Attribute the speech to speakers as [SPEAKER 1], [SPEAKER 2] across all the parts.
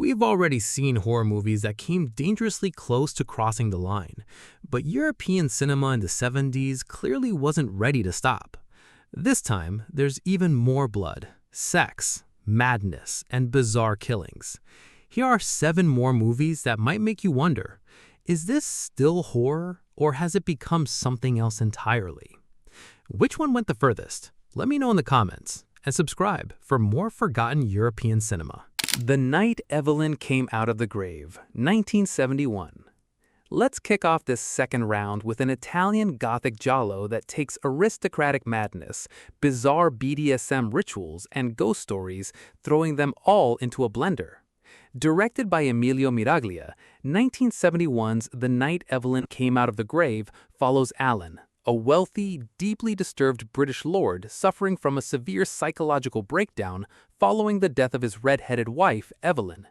[SPEAKER 1] We've already seen horror movies that came dangerously close to crossing the line, but European cinema in the 70s clearly wasn't ready to stop. This time, there's even more blood, sex, madness, and bizarre killings. Here are 7 more movies that might make you wonder, is this still horror, or has it become something else entirely? Which one went the furthest? Let me know in the comments, and subscribe for more forgotten European cinema. The Night Evelyn Came Out of the Grave, 1971. Let's kick off this second round with an Italian Gothic giallo that takes aristocratic madness, bizarre BDSM rituals, and ghost stories, throwing them all into a blender. Directed by Emilio Miraglia, 1971's The Night Evelyn Came Out of the Grave follows Alan, a wealthy, deeply disturbed British lord suffering from a severe psychological breakdown following the death of his red-headed wife, Evelyn.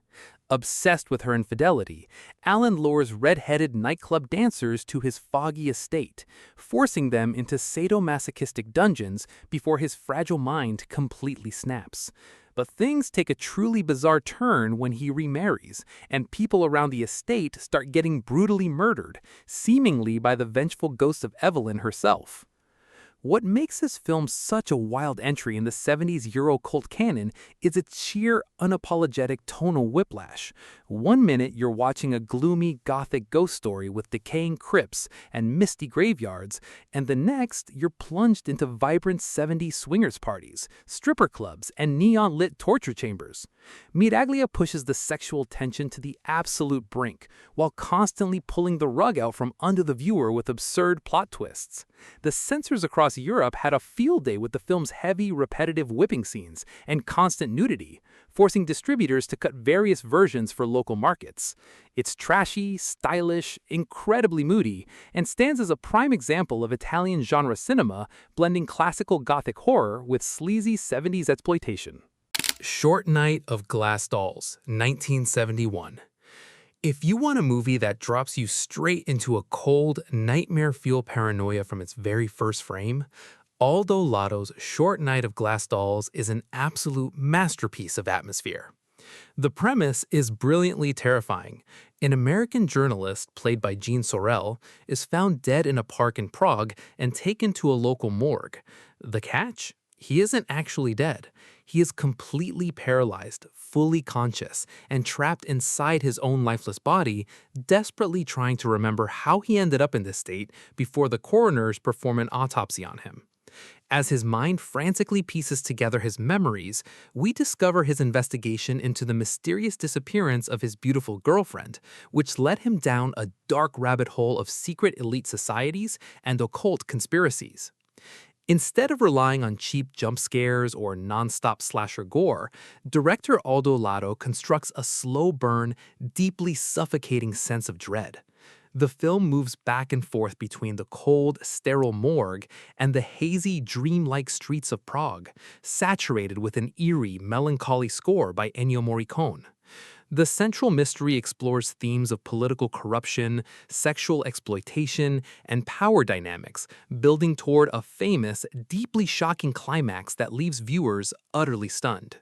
[SPEAKER 1] Obsessed with her infidelity, Alan lures red-headed nightclub dancers to his foggy estate, forcing them into sadomasochistic dungeons before his fragile mind completely snaps. But things take a truly bizarre turn when he remarries, and people around the estate start getting brutally murdered, seemingly by the vengeful ghost of Evelyn herself. What makes this film such a wild entry in the 70s Euro cult canon is its sheer, unapologetic tonal whiplash. One minute you're watching a gloomy, gothic ghost story with decaying crypts and misty graveyards, and the next you're plunged into vibrant 70s swingers parties, stripper clubs, and neon-lit torture chambers. Miraglia pushes the sexual tension to the absolute brink, while constantly pulling the rug out from under the viewer with absurd plot twists. The censors across Europe had a field day with the film's heavy, repetitive whipping scenes and constant nudity, forcing distributors to cut various versions for local markets. It's trashy, stylish, incredibly moody, and stands as a prime example of Italian genre cinema blending classical Gothic horror with sleazy 70s exploitation. Short Night of Glass Dolls, 1971. If you want a movie that drops you straight into a cold, nightmare-fueled paranoia from its very first frame, Aldo Lado's Short Night of Glass Dolls is an absolute masterpiece of atmosphere. The premise is brilliantly terrifying. An American journalist, played by Jean Sorel, is found dead in a park in Prague and taken to a local morgue. The catch? He isn't actually dead. He is completely paralyzed, fully conscious, and trapped inside his own lifeless body, desperately trying to remember how he ended up in this state before the coroners perform an autopsy on him. As his mind frantically pieces together his memories, we discover his investigation into the mysterious disappearance of his beautiful girlfriend, which led him down a dark rabbit hole of secret elite societies and occult conspiracies. Instead of relying on cheap jump scares or non-stop slasher gore, director Aldo Lado constructs a slow-burn, deeply suffocating sense of dread. The film moves back and forth between the cold, sterile morgue and the hazy, dreamlike streets of Prague, saturated with an eerie, melancholy score by Ennio Morricone. The central mystery explores themes of political corruption, sexual exploitation, and power dynamics, building toward a famous, deeply shocking climax that leaves viewers utterly stunned.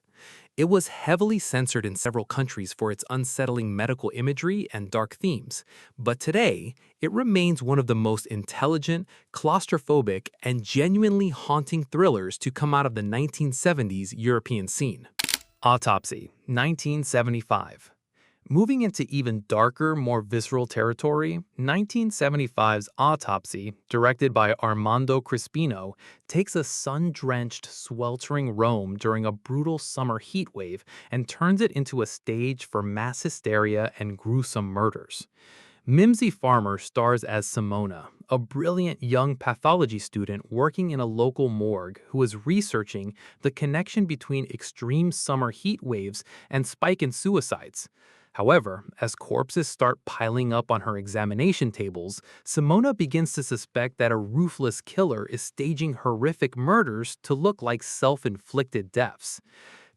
[SPEAKER 1] It was heavily censored in several countries for its unsettling medical imagery and dark themes, but today, it remains one of the most intelligent, claustrophobic, and genuinely haunting thrillers to come out of the 1970s European scene. Autopsy, 1975. Moving into even darker, more visceral territory, 1975's Autopsy, directed by Armando Crispino, takes a sun-drenched, sweltering Rome during a brutal summer heatwave and turns it into a stage for mass hysteria and gruesome murders. Mimsy Farmer stars as Simona, a brilliant young pathology student working in a local morgue who is researching the connection between extreme summer heat waves and spike in suicides. However, as corpses start piling up on her examination tables, Simona begins to suspect that a ruthless killer is staging horrific murders to look like self-inflicted deaths.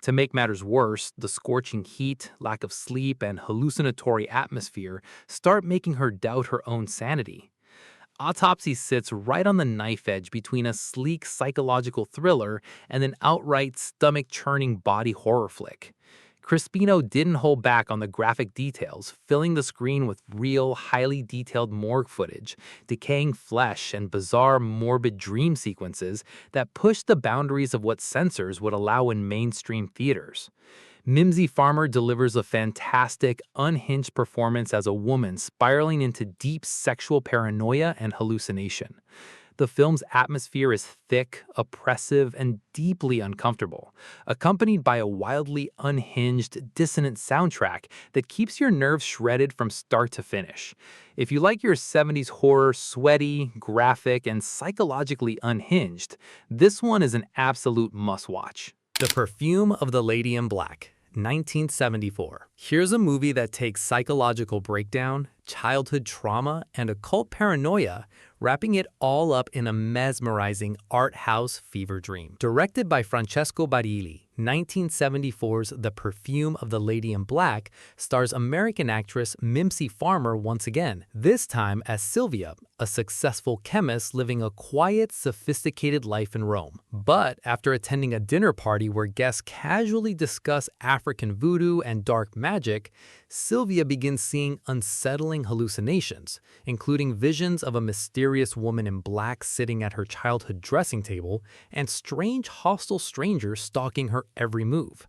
[SPEAKER 1] To make matters worse, the scorching heat, lack of sleep, and hallucinatory atmosphere start making her doubt her own sanity. Autopsy sits right on the knife edge between a sleek psychological thriller and an outright stomach-churning body horror flick. Crispino didn't hold back on the graphic details, filling the screen with real, highly detailed morgue footage, decaying flesh, and bizarre, morbid dream sequences that pushed the boundaries of what censors would allow in mainstream theaters. Mimsy Farmer delivers a fantastic, unhinged performance as a woman spiraling into deep sexual paranoia and hallucination. The film's atmosphere is thick, oppressive, and deeply uncomfortable, accompanied by a wildly unhinged, dissonant soundtrack that keeps your nerves shredded from start to finish. If you like your 70s horror sweaty, graphic, and psychologically unhinged, this one is an absolute must-watch. The Perfume of the Lady in Black, 1974. Here's a movie that takes psychological breakdown, childhood trauma, and occult paranoia, wrapping it all up in a mesmerizing art house fever dream. Directed by Francesco Barilli, 1974's The Perfume of the Lady in Black stars American actress Mimsy Farmer once again, this time as Sylvia, a successful chemist living a quiet, sophisticated life in Rome. But after attending a dinner party where guests casually discuss African voodoo and dark magic, Sylvia begins seeing unsettling hallucinations, including visions of a mysterious woman in black sitting at her childhood dressing table and strange hostile strangers stalking her every move.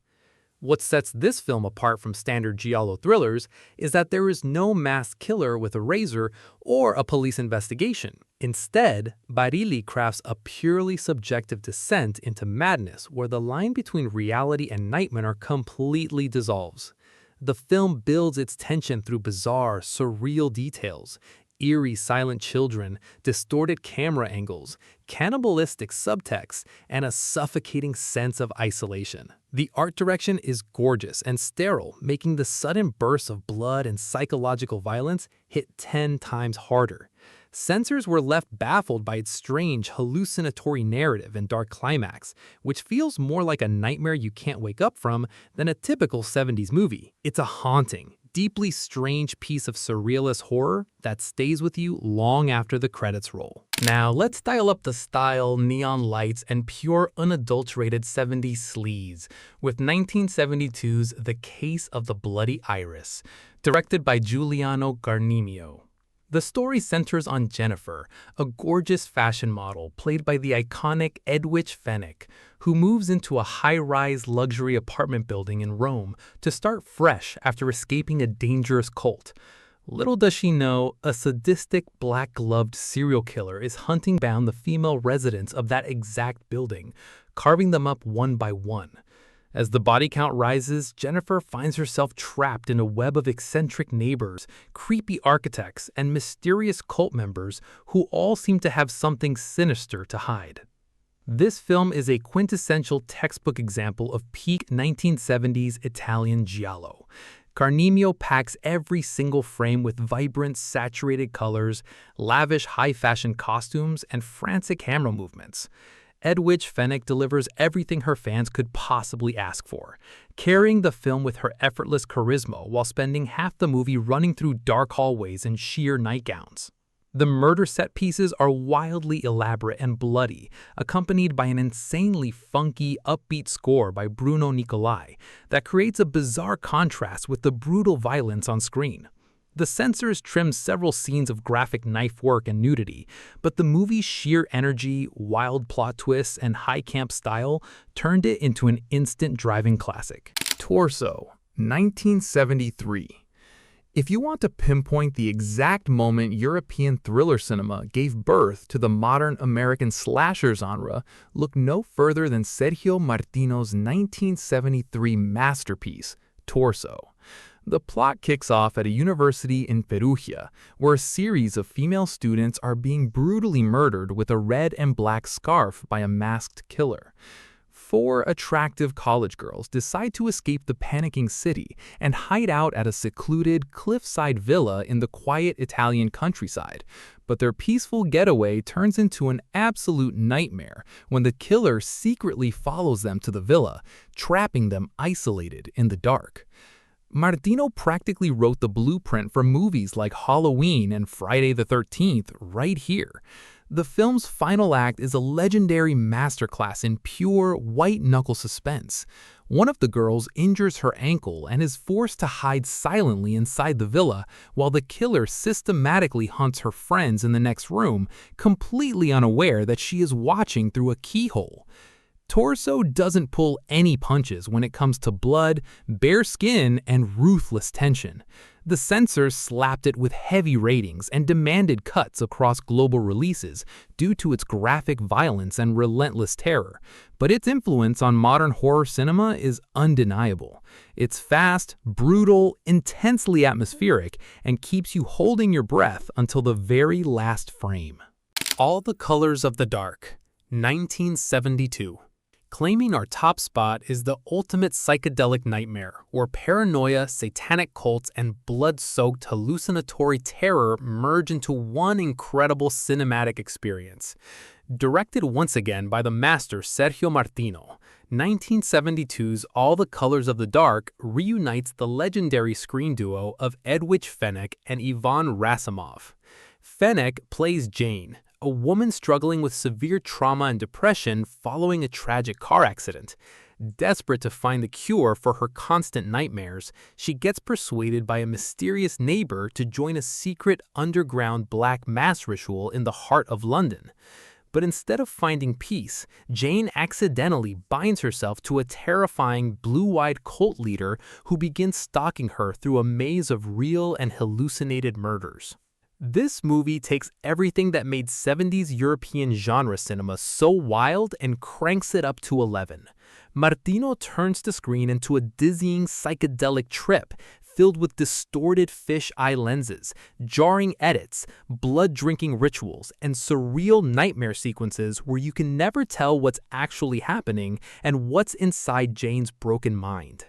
[SPEAKER 1] What sets this film apart from standard giallo thrillers is that there is no masked killer with a razor or a police investigation. Instead, Barilli crafts a purely subjective descent into madness where the line between reality and nightmare completely dissolves. The film builds its tension through bizarre, surreal details, eerie silent children, distorted camera angles, cannibalistic subtext, and a suffocating sense of isolation. The art direction is gorgeous and sterile, making the sudden bursts of blood and psychological violence hit 10 times harder. Censors were left baffled by its strange, hallucinatory narrative and dark climax, which feels more like a nightmare you can't wake up from than a typical 70s movie. It's a haunting, deeply strange piece of surrealist horror that stays with you long after the credits roll. Now, let's dial up the style, neon lights, and pure unadulterated 70s sleaze with 1972's The Case of the Bloody Iris, directed by Giuliano Carnimeo. The story centers on Jennifer, a gorgeous fashion model played by the iconic Edwidge Fenech, who moves into a high-rise luxury apartment building in Rome to start fresh after escaping a dangerous cult. Little does she know, a sadistic black-gloved serial killer is hunting down the female residents of that exact building, carving them up one by one. As the body count rises, Jennifer finds herself trapped in a web of eccentric neighbors, creepy architects, and mysterious cult members who all seem to have something sinister to hide. This film is a quintessential textbook example of peak 1970s Italian giallo. Carnimeo packs every single frame with vibrant, saturated colors, lavish high-fashion costumes, and frantic camera movements. Edwidge Fenech delivers everything her fans could possibly ask for, carrying the film with her effortless charisma while spending half the movie running through dark hallways in sheer nightgowns. The murder set pieces are wildly elaborate and bloody, accompanied by an insanely funky, upbeat score by Bruno Nicolai that creates a bizarre contrast with the brutal violence on screen. The censors trimmed several scenes of graphic knife work and nudity, but the movie's sheer energy, wild plot twists, and high camp style turned it into an instant driving classic. Torso, 1973. If you want to pinpoint the exact moment European thriller cinema gave birth to the modern American slasher genre, look no further than Sergio Martino's 1973 masterpiece, Torso. The plot kicks off at a university in Perugia, where a series of female students are being brutally murdered with a red and black scarf by a masked killer. 4 attractive college girls decide to escape the panicking city and hide out at a secluded cliffside villa in the quiet Italian countryside. But their peaceful getaway turns into an absolute nightmare when the killer secretly follows them to the villa, trapping them isolated in the dark. Martino practically wrote the blueprint for movies like Halloween and Friday the 13th right here. The film's final act is a legendary masterclass in pure white-knuckle suspense. One of the girls injures her ankle and is forced to hide silently inside the villa while the killer systematically hunts her friends in the next room, completely unaware that she is watching through a keyhole. Torso doesn't pull any punches when it comes to blood, bare skin, and ruthless tension. The censors slapped it with heavy ratings and demanded cuts across global releases due to its graphic violence and relentless terror, but its influence on modern horror cinema is undeniable. It's fast, brutal, intensely atmospheric, and keeps you holding your breath until the very last frame. All the Colors of the Dark, 1972. Claiming our top spot is the ultimate psychedelic nightmare, where paranoia, satanic cults, and blood-soaked hallucinatory terror merge into one incredible cinematic experience. Directed once again by the master Sergio Martino, 1972's All the Colors of the Dark reunites the legendary screen duo of Edwidge Fenech and Ivan Rasimov. Fenech plays Jane, a woman struggling with severe trauma and depression following a tragic car accident. Desperate to find the cure for her constant nightmares, she gets persuaded by a mysterious neighbor to join a secret underground black mass ritual in the heart of London. But instead of finding peace, Jane accidentally binds herself to a terrifying blue-eyed cult leader who begins stalking her through a maze of real and hallucinated murders. This movie takes everything that made 70s European genre cinema so wild and cranks it up to 11. Martino turns the screen into a dizzying psychedelic trip filled with distorted fish-eye lenses, jarring edits, blood-drinking rituals, and surreal nightmare sequences where you can never tell what's actually happening and what's inside Jane's broken mind.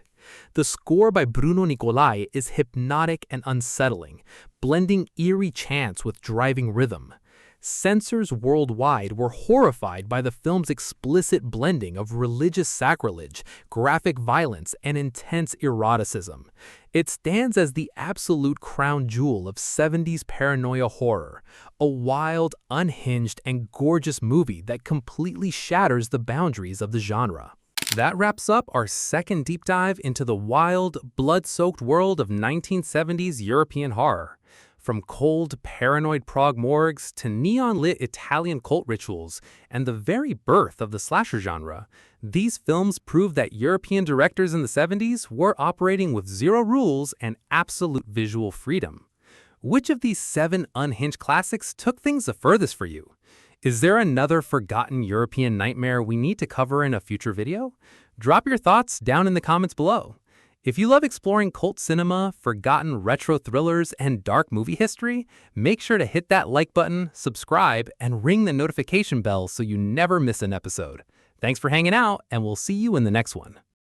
[SPEAKER 1] The score by Bruno Nicolai is hypnotic and unsettling, blending eerie chants with driving rhythm. Censors worldwide were horrified by the film's explicit blending of religious sacrilege, graphic violence, and intense eroticism. It stands as the absolute crown jewel of 70s paranoia horror, a wild, unhinged, and gorgeous movie that completely shatters the boundaries of the genre. That wraps up our second deep dive into the wild, blood-soaked world of 1970s European horror. From cold, paranoid Prague morgues to neon-lit Italian cult rituals and the very birth of the slasher genre, these films prove that European directors in the 70s were operating with zero rules and absolute visual freedom. Which of these 7 unhinged classics took things the furthest for you? Is there another forgotten European nightmare we need to cover in a future video? Drop your thoughts down in the comments below. If you love exploring cult cinema, forgotten retro thrillers, and dark movie history, make sure to hit that like button, subscribe, and ring the notification bell so you never miss an episode. Thanks for hanging out, and we'll see you in the next one.